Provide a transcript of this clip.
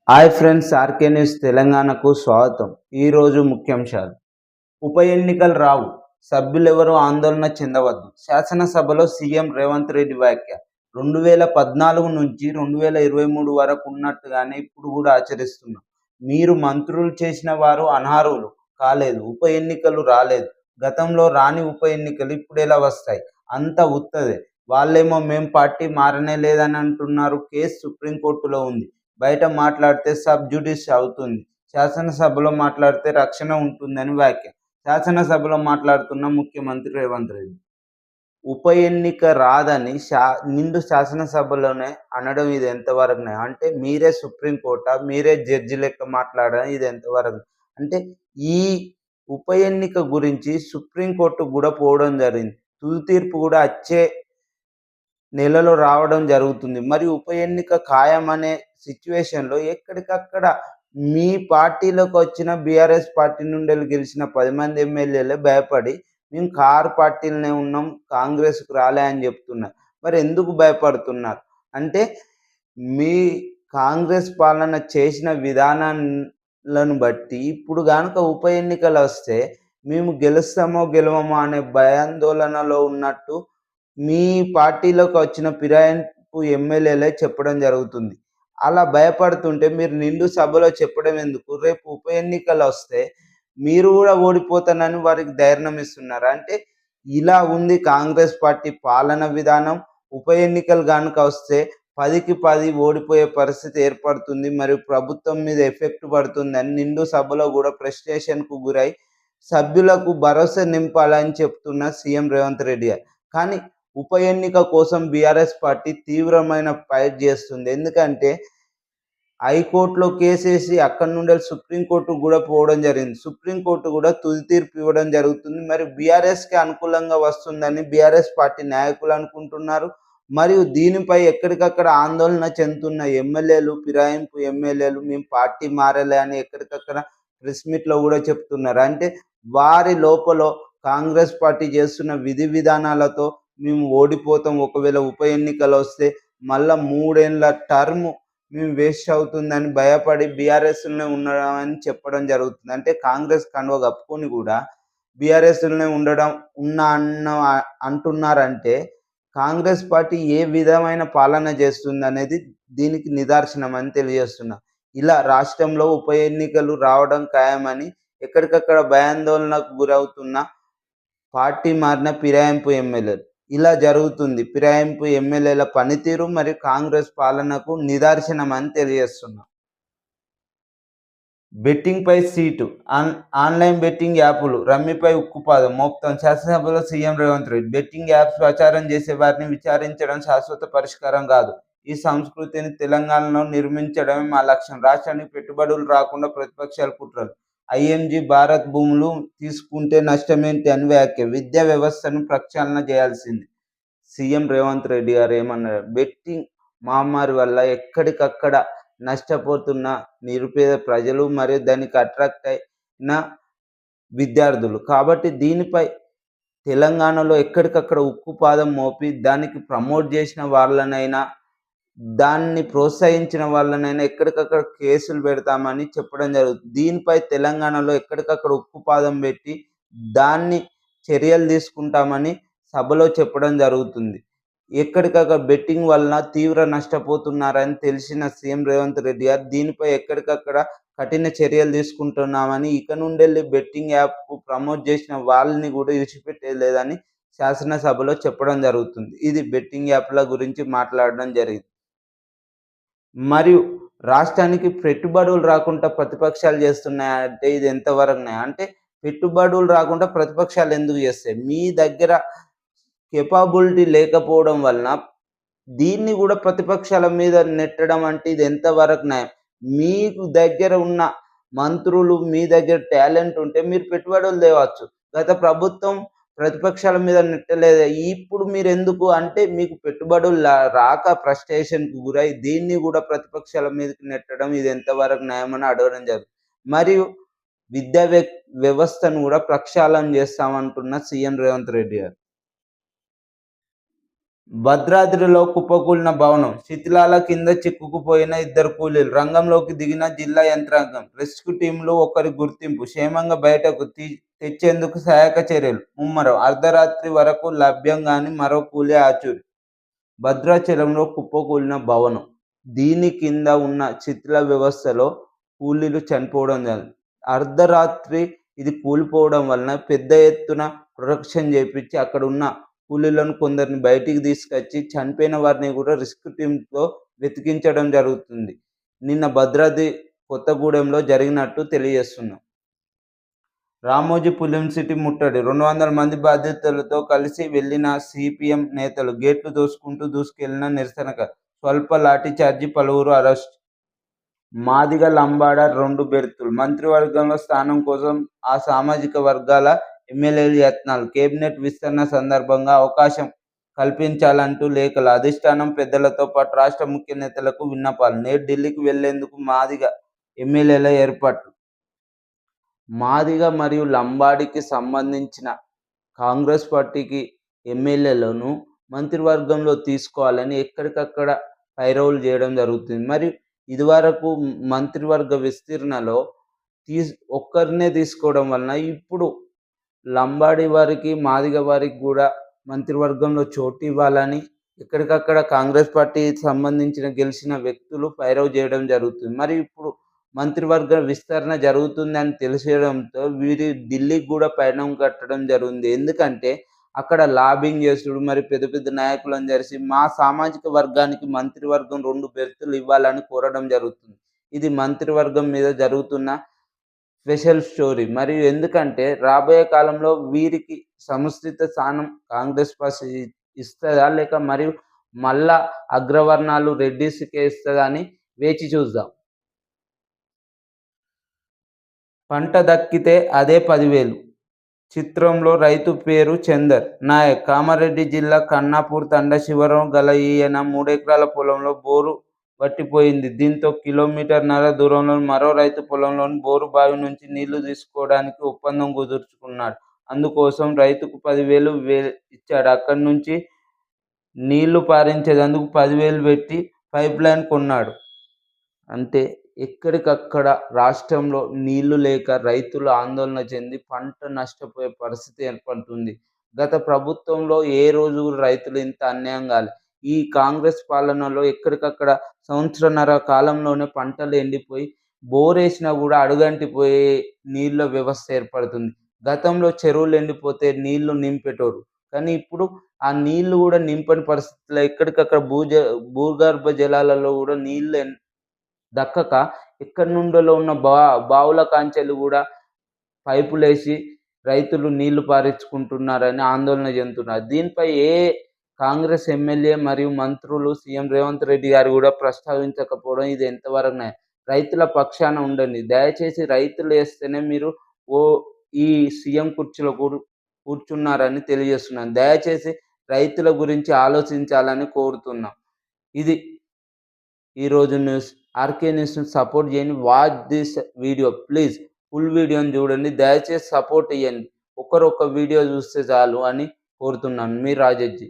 Hi friends, RK news తెలంగాణకు స్వాగతం. ఈరోజు ముఖ్యాంశాలు: ఉప ఎన్నికలు రావు, సభ్యులెవరూ ఆందోళన చెందవద్దు. శాసనసభలో సీఎం రేవంత్ రెడ్డి వ్యాఖ్య. 2014 నుంచి 2023 వరకు ఉన్నట్టుగానే ఇప్పుడు కూడా ఆచరిస్తున్నాం. మీరు మంత్రులు చేసిన వారు అనర్హులు కాలేదు, ఉప ఎన్నికలు రాలేదు. గతంలో రాని ఉప ఎన్నికలు ఇప్పుడెలా వస్తాయి? అంతా ఉత్తదే. వాళ్ళేమో మేం పార్టీ మారనే లేదని అంటున్నారు. కేసు సుప్రీంకోర్టులో ఉంది. బయట మాట్లాడితే సబ్ జ్యుడిస్ అవుతుంది, శాసనసభలో మాట్లాడితే రక్షణ ఉంటుందని వ్యాఖ్య. శాసనసభలో మాట్లాడుతున్న ముఖ్యమంత్రి రేవంత్ రెడ్డి ఉప ఎన్నిక రాదని నిండు శాసనసభలోనే అనడం ఇది ఎంతవరకు అంటే మీరే సుప్రీంకోర్టా, మీరే జడ్జి లెక్క మాట్లాడడం ఇది ఎంతవరకు అంటే? ఈ ఉప ఎన్నిక గురించి సుప్రీంకోర్టు కూడా పోవడం జరిగింది. తుది తీర్పు కూడా వచ్చే నెలలో రావడం జరుగుతుంది. మరి ఉప ఎన్నిక ఖాయమనే సిచ్యువేషన్లో ఎక్కడికక్కడ మీ పార్టీలోకి వచ్చిన బీఆర్ఎస్ పార్టీ నుండి గెలిచిన 10 మంది ఎమ్మెల్యేలే భయపడి మేము కారు పార్టీలనే ఉన్నాం, కాంగ్రెస్కు రాలే అని చెప్తున్నారు. మరి ఎందుకు భయపడుతున్నారు అంటే, మీ కాంగ్రెస్ పాలన చేసిన విధానాలను బట్టి ఇప్పుడు కనుక ఉప ఎన్నికలు వస్తే మేము గెలుస్తామో గెలవమో అనే భయాందోళనలో ఉన్నట్టు మీ పార్టీలోకి వచ్చిన ఫిరాయింపు ఎమ్మెల్యేలే చెప్పడం జరుగుతుంది. అలా భయపడుతుంటే మీరు నిండు సభలో చెప్పడం ఎందుకు? రేపు ఉప ఎన్నికలు వస్తే మీరు కూడా ఓడిపోతానని వారికి ధైర్యం ఇస్తున్నారు. అంటే ఇలా ఉంది కాంగ్రెస్ పార్టీ పాలన విధానం. ఉప ఎన్నికలు కనుక వస్తే 10కి 10 ఓడిపోయే పరిస్థితి ఏర్పడుతుంది. మరియు ప్రభుత్వం మీద ఎఫెక్ట్ పడుతుందని నిండు సభలో కూడా ఫ్రస్ట్రేషన్కు గురై సభ్యులకు భరోసా నింపాలని చెప్తున్న సీఎం రేవంత్ రెడ్డి గారు. కానీ ఉప ఎన్నిక కోసం బీఆర్ఎస్ పార్టీ తీవ్రమైన ఫైట్ చేస్తుంది. ఎందుకంటే హైకోర్టులో కేసేసి అక్కడి నుండి సుప్రీంకోర్టుకు కూడా పోవడం జరిగింది. సుప్రీంకోర్టు కూడా తుది తీర్పు ఇవ్వడం జరుగుతుంది. మరి బీఆర్ఎస్కి అనుకూలంగా వస్తుందని బీఆర్ఎస్ పార్టీ నాయకులు అనుకుంటున్నారు. మరియు దీనిపై ఎక్కడికక్కడ ఆందోళన చెందుతున్న ఎమ్మెల్యేలు, ఫిరాయింపు ఎమ్మెల్యేలు మేము పార్టీ మారలే అని ఎక్కడికక్కడ ప్రెస్ మీట్లో కూడా చెప్తున్నారు. అంటే వారి లోపల కాంగ్రెస్ పార్టీ చేస్తున్న విధి విధానాలతో మేము ఓడిపోతాం, ఒకవేళ ఉప ఎన్నికలు వస్తే మళ్ళా 3 ఏళ్ళ టర్మ్ మేము వేస్ట్ అవుతుందని భయపడి బీఆర్ఎస్లోనే ఉండడం చెప్పడం జరుగుతుంది. అంటే కాంగ్రెస్ కండువ కప్పుకొని కూడా బీఆర్ఎస్లోనే అంటున్నారంటే కాంగ్రెస్ పార్టీ ఏ విధమైన పాలన చేస్తుంది అనేది దీనికి నిదర్శనం అని తెలియజేస్తున్నా. ఇలా రాష్ట్రంలో ఉప ఎన్నికలు రావడం ఖాయమని ఎక్కడికక్కడ భయాందోళనకు గురవుతున్న పార్టీ మారిన ఫిరాయింపు ఎమ్మెల్యేలు. ఇలా జరుగుతుంది. ఫిరాయింపు ఎమ్మెల్యేల పనితీరు మరియు కాంగ్రెస్ పాలనకు నిదర్శనం అని తెలియజేస్తున్నాం. బెట్టింగ్ పై సీటు, ఆన్లైన్ బెట్టింగ్ యాప్లు రమ్మీపై ఉక్కుపాదం మోపుతాం శాసనసభలో CM Revanth Reddy. Betting apps ప్రచారం చేసే వారిని విచారించడం శాశ్వత పరిష్కారం కాదు. ఈ సంస్కృతిని తెలంగాణలో నిర్మించడమే మా లక్ష్యం. రాష్ట్రానికి పెట్టుబడులు రాకుండా ప్రతిపక్షాలు కుట్రలు. ఐఎంజీ భారత్ భూములు తీసుకుంటే నష్టమేంటి అని వ్యాఖ్య. విద్యా వ్యవస్థను ప్రక్షాళన చేయాల్సింది. సీఎం రేవంత్ రెడ్డి గారు ఏమన్నారు? బెట్టింగ్ మహమ్మారి వల్ల ఎక్కడికక్కడ నష్టపోతున్న నిరుపేద ప్రజలు మరియు దానికి అట్రాక్ట్ అయిన విద్యార్థులు. కాబట్టి దీనిపై తెలంగాణలో ఎక్కడికక్కడ ఉక్కుపాదం మోపి దానికి ప్రమోట్ చేసిన వాళ్ళనైనా, దాన్ని ప్రోత్సహించిన వాళ్ళనైనా ఎక్కడికక్కడ కేసులు పెడతామని చెప్పడం జరుగుతుంది. దీనిపై తెలంగాణలో ఎక్కడికక్కడ ఉక్కుపాదం పెట్టి దాన్ని చర్యలు తీసుకుంటామని సభలో చెప్పడం జరుగుతుంది. ఎక్కడికక్కడ బెట్టింగ్ వలన తీవ్ర నష్టపోతున్నారని తెలిసిన సీఎం రేవంత్ రెడ్డి గారు దీనిపై ఎక్కడికక్కడ కఠిన చర్యలు తీసుకుంటున్నామని, ఇక నుండి బెట్టింగ్ యాప్కు ప్రమోట్ చేసిన వాళ్ళని కూడా విడిచిపెట్టేది లేదని శాసనసభలో చెప్పడం జరుగుతుంది. ఇది బెట్టింగ్ యాప్ల గురించి మాట్లాడడం జరిగింది. మరియు రాష్ట్రానికి పెట్టుబడులు రాకుండా ప్రతిపక్షాలు చేస్తున్నాయంటే ఇది ఎంతవరకు అంటే పెట్టుబడులు రాకుండా ప్రతిపక్షాలు ఎందుకు చేస్తాయి? మీ దగ్గర కెపాబిలిటీ లేకపోవడం వలన దీన్ని కూడా ప్రతిపక్షాల మీద నెట్టడం అంటే ఇది ఎంతవరకు న్యాయం? మీకు దగ్గర ఉన్న మంత్రులు, మీ దగ్గర టాలెంట్ ఉంటే మీరు పెట్టుబడులు తేవచ్చు. గత ప్రభుత్వం ప్రతిపక్షాల మీద నెట్టలేదు. ఇప్పుడు మీరు ఎందుకు అంటే మీకు పెట్టుబడులు రాక ఫ్రస్ట్రేషన్కు గురై దీన్ని కూడా ప్రతిపక్షాల మీదకి నెట్టడం ఇది ఎంతవరకు న్యాయమని అడగడం జరుగుతుంది. మరియు విద్యా వ్యవస్థను కూడా ప్రక్షాళన చేస్తామంటున్న సీఎం రేవంత్ రెడ్డి గారు. భద్రాద్రిలో కుప్పకూలిన భవనం, శిథిలాల కింద చిక్కుకుపోయిన 2 కూలీలు, రంగంలోకి దిగిన జిల్లా యంత్రాంగం, రెస్క్యూ టీంలు ఒకరి గుర్తింపు, క్షేమంగా బయటకు తెచ్చేందుకు సహాయక చర్యలు ముమ్మరం, అర్ధరాత్రి వరకు లభ్యం కాని మరో కూలీ ఆచూరి. భద్రాచలంలో కుప్పకూలిన భవనం, దీని కింద ఉన్న శిథిల వ్యవస్థలో కూలీలు చనిపోవడం జరిగింది. అర్ధరాత్రి ఇది కూలిపోవడం వలన పెద్ద ఎత్తున ప్రొటెక్షన్ చేపించి అక్కడ ఉన్న కూలీలను కొందరిని బయటికి తీసుకొచ్చి చనిపోయిన వారిని కూడా రెస్క్యూ టీంతో వెతికించడం జరుగుతుంది. నిన్న భద్రాద్రి కొత్తగూడెంలో జరిగినట్టు తెలియజేస్తున్నాం. రామోజీ ఫిలిం సిటీ ముట్టడి, 200 మంది బాధితులతో కలిసి వెళ్లిన సిపిఎం నేతలు గేట్లు దోసుకుంటూ దూసుకెళ్లిన నిరసనకారులు, స్వల్ప లాఠీచార్జి, పలువురు అరెస్ట్. మాదిగ లంబాడ 2 బెర్తులు, మంత్రివర్గంలో స్థానం కోసం ఆ సామాజిక వర్గాల ఎమ్మెల్యేల యత్నాలు, కేబినెట్ విస్తరణ సందర్భంగా అవకాశం కల్పించాలంటూ లేఖలు, అధిష్టానం పెద్దలతో పాటు రాష్ట్ర ముఖ్య నేతలకు విన్నపాలు, నేడు ఢిల్లీకి వెళ్లేందుకు మాదిగ ఎమ్మెల్యేల ఏర్పాట్లు. మాదిగ మరియు లంబాడికి సంబంధించిన కాంగ్రెస్ పార్టీకి ఎమ్మెల్యేలను మంత్రివర్గంలో తీసుకోవాలని ఎక్కడికక్కడ పైరవులు చేయడం జరుగుతుంది. మరియు ఇదివరకు మంత్రివర్గ విస్తీర్ణలో ఒక్కరినే తీసుకోవడం వలన ఇప్పుడు లంబాడి వారికి, మాదిగ వారికి కూడా మంత్రివర్గంలో చోటు ఇవ్వాలని ఎక్కడికక్కడ కాంగ్రెస్ పార్టీకి సంబంధించిన గెలిచిన వ్యక్తులు పైరవ్ చేయడం జరుగుతుంది. మరి ఇప్పుడు మంత్రివర్గ విస్తరణ జరుగుతుందని తెలియడంతో వీరి ఢిల్లీకి కూడా పయనం కట్టడం జరిగింది. ఎందుకంటే అక్కడ లాబింగ్ చేసుడు, మరి పెద్ద పెద్ద నాయకులను జరిసి మా సామాజిక వర్గానికి మంత్రివర్గం 2 బెర్తులు ఇవ్వాలని కోరడం జరుగుతుంది. ఇది మంత్రివర్గం మీద జరుగుతున్న స్పెషల్ స్టోరీ. మరియు ఎందుకంటే రాబోయే కాలంలో వీరికి సముచిత స్థానం కాంగ్రెస్ పార్టీ ఇస్తుందా, లేక మరియు మళ్ళా అగ్రవర్ణాలు రెడ్డిస్కే ఇస్తుందా అని వేచి చూద్దాం. పంట దక్కితే అదే 10,000 చిత్రంలో రైతు పేరు చందర్ నాయక్. కామారెడ్డి జిల్లా ఖన్నాపూర్ తండా శివరం గల ఈయన 3 ఎకరాల పొలంలో బోరు పట్టిపోయింది. దీంతో కిలోమీటర్న్నర దూరంలో మరో రైతు పొలంలోని బోరు బావి నుంచి నీళ్లు తీసుకోవడానికి ఒప్పందం కుదుర్చుకున్నాడు. అందుకోసం రైతుకు 10,000 ఇచ్చాడు. అక్కడి నుంచి నీళ్లు పారించేందుకు 10,000 పెట్టి పైప్ లైన్ కొన్నాడు. అంటే ఎక్కడికక్కడ రాష్ట్రంలో నీళ్లు లేక రైతులు ఆందోళన చెంది పంట నష్టపోయే పరిస్థితి ఏర్పడుతుంది. గత ప్రభుత్వంలో ఏ రోజు రైతులు ఇంత అన్యాయం కాలేదు. ఈ కాంగ్రెస్ పాలనలో ఎక్కడికక్కడ సంవత్సరన్నర కాలంలోనే పంటలు ఎండిపోయి బోరేసినా కూడా అడుగంటిపోయే నీళ్ళ వ్యవస్థ ఏర్పడుతుంది. గతంలో చెరువులు ఎండిపోతే నీళ్లు నింపేటోరు, కానీ ఇప్పుడు ఆ నీళ్లు కూడా నింపని పరిస్థితుల్లో ఎక్కడికక్కడ భూగర్భ జలాలలో కూడా నీళ్ళు దక్కక ఎక్కడి నుండో ఉన్న బావుల కాంచెలు కూడా పైపులేసి రైతులు నీళ్లు పారించుకుంటున్నారని ఆందోళన చెందుతున్నారు. దీనిపై కాంగ్రెస్ ఎమ్మెల్యే మరియు మంత్రులు సీఎం రేవంత్ రెడ్డి గారు కూడా ప్రస్తావించకపోవడం ఇది ఎంతవరకు రైతుల పక్షాన ఉండండి. దయచేసి రైతులు వేస్తేనే మీరు ఈ సీఎం కుర్చీలో కూర్చున్నారని తెలియజేస్తున్నాను. దయచేసి రైతుల గురించి ఆలోచించాలని కోరుతున్నాం. ఇది ఈరోజు న్యూస్. ఆర్కే న్యూస్ని సపోర్ట్ చేయండి. Watch this video please. Full వీడియోని చూడండి. దయచేసి సపోర్ట్ ఇవ్వండి. ఒకరు వీడియో చూస్తే చాలు అని కోరుతున్నాను. మీ రాజజ్జి.